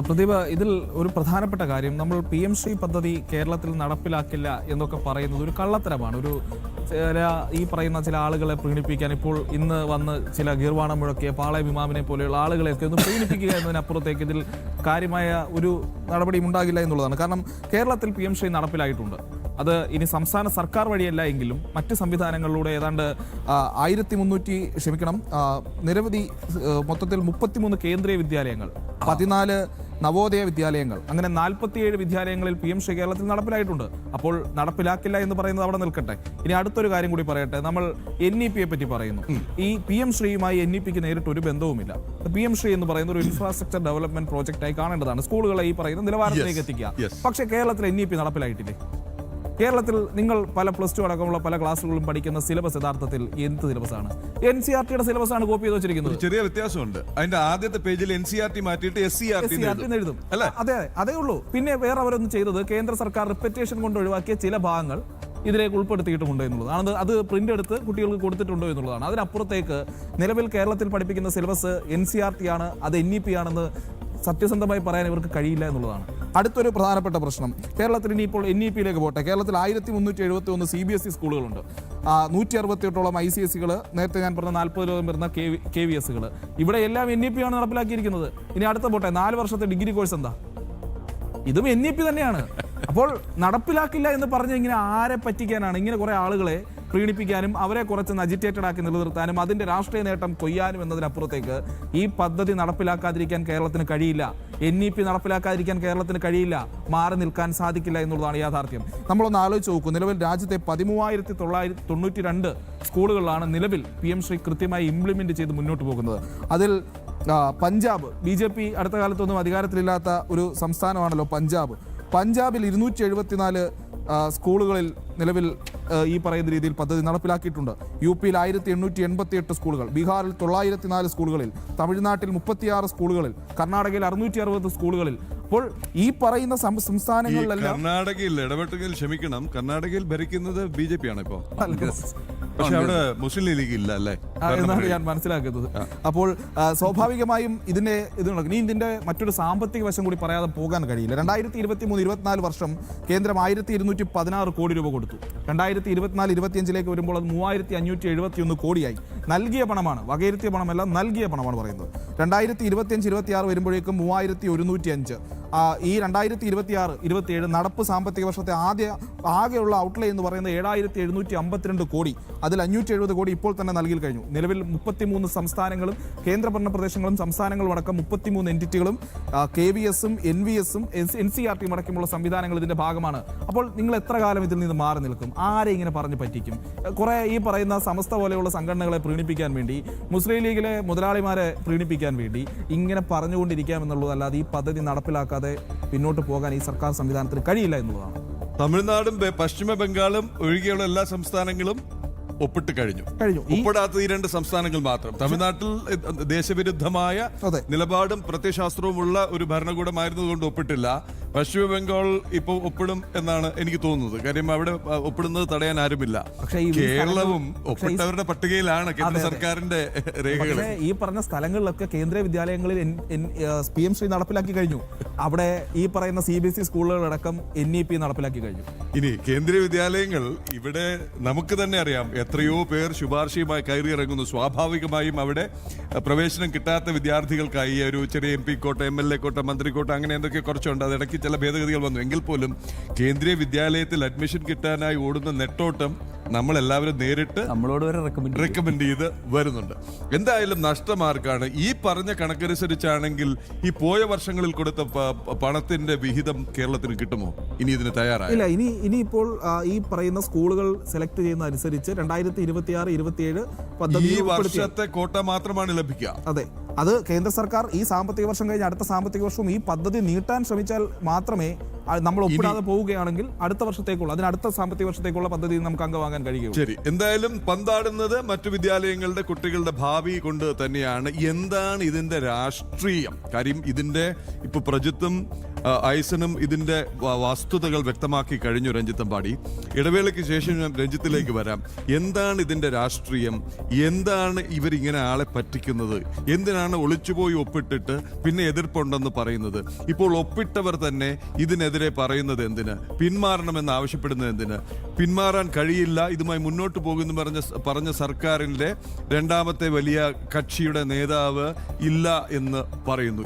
പ്രദീപ, ഇതിൽ ഒരു പ്രധാനപ്പെട്ട കാര്യം, നമ്മൾ PM-ശ്രീ പദ്ധതി കേരളത്തിൽ നടപ്പിലാക്കില്ല എന്നൊക്കെ പറയുന്നത് ഒരു കള്ളത്തരമാണ്. ഈ പറയുന്ന ചില ആളുകളെ പ്രീണിപ്പിക്കാൻ ഇപ്പോൾ ഇന്ന് വന്ന് ചില ഗീർവാണം മുഴക്കിയ പാളയം ഇമാമിനെ പോലെയുള്ള ആളുകളെയൊക്കെ ഒന്ന് പ്രീണിപ്പിക്കുക എന്നതിനപ്പുറത്തേക്ക് ഇതിൽ കാര്യമായ ഒരു നടപടിയും ഉണ്ടാകില്ല എന്നുള്ളതാണ്. കാരണം കേരളത്തിൽ PM-ശ്രീ നടപ്പിലായിട്ടുണ്ട്. അത് ഇനി സംസ്ഥാന സർക്കാർ വഴിയല്ല എങ്കിലും മറ്റ് സംവിധാനങ്ങളിലൂടെ ഏതാണ്ട് 1300 നിരവധി മൊത്തത്തിൽ 33 കേന്ദ്രീയ വിദ്യാലയങ്ങൾ, 14 നവോദയ വിദ്യാലയങ്ങൾ, അങ്ങനെ 47 വിദ്യാലയങ്ങളിൽ PM-ശ്രീ കേരളത്തിൽ നടപ്പിലായിട്ടുണ്ട്. അപ്പോൾ നടപ്പിലാക്കില്ല എന്ന് പറയുന്നത് അവിടെ നിൽക്കട്ടെ. ഇനി അടുത്തൊരു കാര്യം കൂടി പറയട്ടെ. നമ്മൾ NEP-യെ പറ്റി പറയുന്നു. ഈ PM-ശ്രീയുമായി NEP-ക്ക് നേരിട്ട് ഒരു ബന്ധവുമില്ല. PM-ശ്രീ എന്ന് പറയുന്ന ഒരു ഇൻഫ്രാസ്ട്രക്ചർ ഡെവലപ്മെന്റ് പ്രോജക്റ്റായി കാണേണ്ടതാണ്. സ്കൂളുകളെ ഈ പറയുന്ന നിലവാരത്തിലേക്ക് എത്തിക്കുക. പക്ഷേ കേരളത്തിൽ NEP നടപ്പിലായിട്ടില്ലേ? കേരളത്തിൽ നിങ്ങൾ പല +2 അടക്കമുള്ള പല ക്ലാസ്സുകളും പഠിക്കുന്ന സിലബസ് യഥാർത്ഥത്തിൽ എന്ത് സിലബസാണ്? NCERT-യുടെ സിലബസാണ് കോപ്പി ചെയ്ത് വെച്ചിരിക്കുന്നത്. ചെറിയ വ്യത്യാസമുണ്ട്. അതിന്റെ ആദ്യത്തെ പേജിൽ NCERT മാറ്റിയിട്ട് SCERT എഴുതും. അതേ ഉള്ളൂ. പിന്നെ വേറെ അവരൊന്നും ചെയ്തത് കേന്ദ്ര സർക്കാർ റിപ്പറ്റേഷൻ കൊണ്ട് ഒഴിവാക്കിയ ചില ഭാഗങ്ങൾ ഇതിലേക്ക് ഉൾപ്പെടുത്തിയിട്ടുണ്ടോ എന്നുള്ളതാണ്. അത് പ്രിന്റ് എടുത്ത് കുട്ടികൾക്ക് കൊടുത്തിട്ടുണ്ടോ എന്നുള്ളതാണ്. അതിനപ്പുറത്തേക്ക് നിലവിൽ കേരളത്തിൽ പഠിപ്പിക്കുന്ന സിലബസ് NCERT ആണ്, അത് NEP ആണെന്ന് സത്യസന്ധമായി പറയാൻ ഇവർക്ക് കഴിയില്ല എന്നുള്ളതാണ് അടുത്തൊരു പ്രധാനപ്പെട്ട പ്രശ്നം. കേരളത്തിൽ ഇനിയിപ്പോൾ NEP-യിലേക്ക് പോട്ടെ. കേരളത്തിൽ 1371 CBSE സ്കൂളുകളുണ്ട്. 168ഓളം ICSE-കൾ, നേരത്തെ ഞാൻ പറഞ്ഞ 40 വരുന്ന KVS-കൾ. ഇവിടെ എല്ലാം NEP ആണ് നടപ്പിലാക്കിയിരിക്കുന്നത്. ഇനി അടുത്ത പോട്ടെ, 4 വർഷത്തെ ഡിഗ്രി കോഴ്സ് എന്താ? ഇതും NEP തന്നെയാണ്. അപ്പോൾ നടപ്പിലാക്കില്ല എന്ന് പറഞ്ഞ് ഇങ്ങനെ ആരെ പറ്റിക്കാനാണ്? ഇങ്ങനെ കുറെ ആളുകളെ പ്രീണിപ്പിക്കാനും അവരെ കുറച്ച് അജിറ്റേറ്റഡ് ആക്കി നിലനിർത്താനും അതിന്റെ രാഷ്ട്രീയ നേട്ടം കൊയ്യാനും എന്നതിനപ്പുറത്തേക്ക് ഈ പദ്ധതി നടപ്പിലാക്കാതിരിക്കാൻ കേരളത്തിന് കഴിയില്ല. NEP നടപ്പിലാക്കാതിരിക്കാൻ കേരളത്തിന് കഴിയില്ല. മാറി നിൽക്കാൻ സാധിക്കില്ല എന്നുള്ളതാണ് യാഥാർത്ഥ്യം. നമ്മളൊന്ന് ആലോചിച്ച് നോക്കൂ. നിലവിൽ രാജ്യത്തെ 13,992 സ്കൂളുകളിലാണ് നിലവിൽ PM-ശ്രീ കൃത്യമായി ഇംപ്ലിമെന്റ് ചെയ്ത് മുന്നോട്ട് പോകുന്നത്. അതിൽ പഞ്ചാബ്, BJP അടുത്ത കാലത്തൊന്നും അധികാരത്തിലില്ലാത്ത ഒരു സംസ്ഥാനമാണല്ലോ പഞ്ചാബിൽ 274 സ്കൂളുകളിൽ നിലവിൽ ഈ പറയുന്ന രീതിയിൽ പദ്ധതി നടപ്പിലാക്കിയിട്ടുണ്ട്. UP-യിൽ 1888 സ്കൂളുകൾ, ബീഹാറിൽ 904 സ്കൂളുകളിൽ, തമിഴ്നാട്ടിൽ 36 സ്കൂളുകളിൽ, കർണാടകയിൽ 660 സ്കൂളുകളിൽ. അപ്പോൾ ഈ പറയുന്ന സംസ്ഥാനങ്ങളിലെല്ലാം കർണാടകയിൽ ഇടപെട്ടെങ്കിൽ ക്ഷമിക്കണം, കർണാടകയിൽ ഭരിക്കുന്നത് BJP ആണ് ഇപ്പോൾ. പക്ഷെ അവിടെ മുസ്ലിം ലീഗ് ഇല്ല അല്ലേ എന്നാണ് ഞാൻ മനസ്സിലാക്കുന്നത്. അപ്പോൾ സ്വാഭാവികമായും ഇതിന്റെ മറ്റൊരു സാമ്പത്തിക വശം കൂടി പറയാതെ പോകാൻ കഴിയില്ല. 2023-24 വർഷം കേന്ദ്രം 1216 കോടി രൂപ കൊടുത്തു. 2024-25 വരുമ്പോൾ അത് 3571 കോടിയായി. നൽകിയ പണമാണ്, വകയിരുത്തിയ പണമല്ല, നൽകിയ പണമാണ് പറയുന്നത്. 2025-26 വരുമ്പോഴേക്കും 3105. ഈ 2026-27 നടപ്പ് സാമ്പത്തിക വർഷത്തെ ആകെയുള്ള ഔട്ട്ലേ എന്ന് പറയുന്നത് 7752 കോടി. അതിൽ 570 കോടി ഇപ്പോൾ തന്നെ നൽകി കഴിഞ്ഞു. നിലവിൽ 33 സംസ്ഥാനങ്ങളും കേന്ദ്രഭരണ പ്രദേശങ്ങളും സംസ്ഥാനങ്ങളും അടക്കം 33 എൻറ്റിറ്റികളും KVS-ഉം NVS-ഉം NCERT-യും അടക്കമുള്ള സംവിധാനങ്ങൾ ഇതിന്റെ ഭാഗമാണ്. അപ്പോൾ നിങ്ങൾ എത്ര കാലം ഇതിൽ നിന്ന് മാറി നിൽക്കും? ആരെ ഇങ്ങനെ പറഞ്ഞു പറ്റിക്കും? കുറെ ഈ പറയുന്ന സമസ്ത പോലെയുള്ള സംഘടനകളെ പ്രീണിപ്പിക്കാൻ വേണ്ടി, മുസ്ലിം ലീഗിലെ മുതലാളിമാരെ പ്രീണിപ്പിക്കാൻ വേണ്ടി ഇങ്ങനെ പറഞ്ഞുകൊണ്ടിരിക്കാം എന്നുള്ളതല്ലാതെ ഈ പദ്ധതി നടപ്പിലാക്കാതെ പിന്നോട്ട് പോകാൻ ഈ സർക്കാർ സംവിധാനത്തിന് കഴിയില്ല എന്നുള്ളതാണ്. തമിഴ്നാടും പശ്ചിമ ബംഗാളും ഒഴികെയുള്ള എല്ലാ സംസ്ഥാനങ്ങളും ഒപ്പിട്ട് കഴിഞ്ഞു. ഒപ്പിടാത്ത ഈ 2 സംസ്ഥാനങ്ങൾ മാത്രം. തമിഴ്നാട്ടിൽ ദേശവിരുദ്ധമായ നിലപാടും പ്രത്യയശാസ്ത്രവും ഉള്ള ഒരു ഭരണകൂടമായിരുന്നതുകൊണ്ട് ഒപ്പിട്ടില്ല. പശ്ചിമ ബംഗാൾ ഇപ്പോൾ ഒപ്പിടും എന്നാണ് എനിക്ക് തോന്നുന്നത്. കാര്യം അവിടെ ഒപ്പിടുന്നത് തടയാൻ ആരുമില്ല. കേരളവും ഒപ്പിട്ടവരുടെ പട്ടികയിലാണ് കേന്ദ്ര സർക്കാരിന്റെ രേഖകൾ. ഈ പറഞ്ഞ സ്ഥലങ്ങളിലൊക്കെ കേന്ദ്രീയ വിദ്യാലയങ്ങളിൽ PM-ശ്രീ നടപ്പിലാക്കി കഴിഞ്ഞു. അവിടെ ഈ പറയുന്ന CBSE സ്കൂളുകളടക്കം NEP നടപ്പിലാക്കി കഴിഞ്ഞു. ഇനി കേന്ദ്രീയ വിദ്യാലയങ്ങൾ ഇവിടെ നമുക്ക് തന്നെ അറിയാം, എത്രയോ പേർ ശുപാർശയുമായി കയറിയിറങ്ങുന്നു. സ്വാഭാവികമായും അവിടെ പ്രവേശനം കിട്ടാത്ത വിദ്യാർത്ഥികൾക്കായി ഒരു ചെറിയ MP കോട്ട, MLA കോട്ട, മന്ത്രി കോട്ട, അങ്ങനെ എന്തൊക്കെ കുറച്ചുണ്ട്. അതിടയ്ക്ക് ചില ഭേദഗതികൾ വന്നു. എങ്കിൽ പോലും കേന്ദ്രീയ വിദ്യാലയത്തിൽ അഡ്മിഷൻ കിട്ടാനായി ഓടുന്ന നെട്ടോട്ടം നമ്മളെല്ലാവരും നേരിട്ട് റെക്കമെൻഡ് ചെയ്ത് വരുന്നുണ്ട്. എന്തായാലും നഷ്ടമാർക്കാണ്. ഈ പറഞ്ഞ കണക്കനുസരിച്ചാണെങ്കിൽ ഈ പോയ വർഷങ്ങളിൽ കൊടുത്ത പണത്തിന്റെ വിഹിതം കേരളത്തിന് കിട്ടുമോ? ഇനി ഇതിന് തയ്യാറായില്ല. ഇനിയിപ്പോൾ ഈ പറയുന്ന സ്കൂളുകൾ സെലക്ട് ചെയ്യുന്ന അനുസരിച്ച് 2026-27 പദ്ധതി ഈ വർഷത്തെ കോട്ട മാത്രമാണ് ലഭിക്കുക. അതെ, അത് കേന്ദ്ര സർക്കാർ ഈ സാമ്പത്തിക വർഷം കഴിഞ്ഞ് അടുത്ത സാമ്പത്തിക വർഷവും ഈ പദ്ധതി നീട്ടാൻ ശ്രമിച്ചാൽ മാത്രമേ നമ്മൾ ഒപ്പിടാതെ പോവുകയാണെങ്കിൽ അതിനടുത്ത സാമ്പത്തിക വർഷത്തേക്കുള്ള പദ്ധതി നമുക്ക് അംഗമാകാൻ കഴിയും. ശരി, എന്തായാലും പന്താടുന്നത് മറ്റു വിദ്യാലയങ്ങളുടെ കുട്ടികളുടെ ഭാവി കൊണ്ട് തന്നെയാണ്. എന്താണ് ഇതിന്റെ രാഷ്ട്രീയം? കാര്യം ഇതിന്റെ ഇപ്പൊ പ്രജിത്തും ഐസനും ഇതിന്റെ വസ്തുതകൾ വ്യക്തമാക്കി കഴിഞ്ഞു. രഞ്ജിത്തമ്പാടി, ഇടവേളയ്ക്ക് ശേഷം ഞാൻ രഞ്ജിത്തിലേക്ക് വരാം. എന്താണ് ഇതിന്റെ രാഷ്ട്രീയം? എന്താണ് ഇവരിങ്ങനെ ആളെ പറ്റിക്കുന്നത്? എന്തിനാണ് ഒളിച്ചുപോയി ഒപ്പിട്ടിട്ട് പിന്നെ എതിർപ്പുണ്ടെന്ന് പറയുന്നത്? ഇപ്പോൾ ഒപ്പിട്ടവർ തന്നെ ഇതിനെതിരെ പറയുന്നത് എന്തിന്? പിന്മാറണമെന്ന് ആവശ്യപ്പെടുന്നത് എന്തിന്? പിന്മാറാൻ കഴിയില്ല, ഇതുമായി മുന്നോട്ട് പോകുന്നു പറഞ്ഞ സർക്കാരിന്റെ രണ്ടാമത്തെ വലിയ കക്ഷിയുടെ നേതാവ് ഇല്ല എന്ന് പറയുന്നു.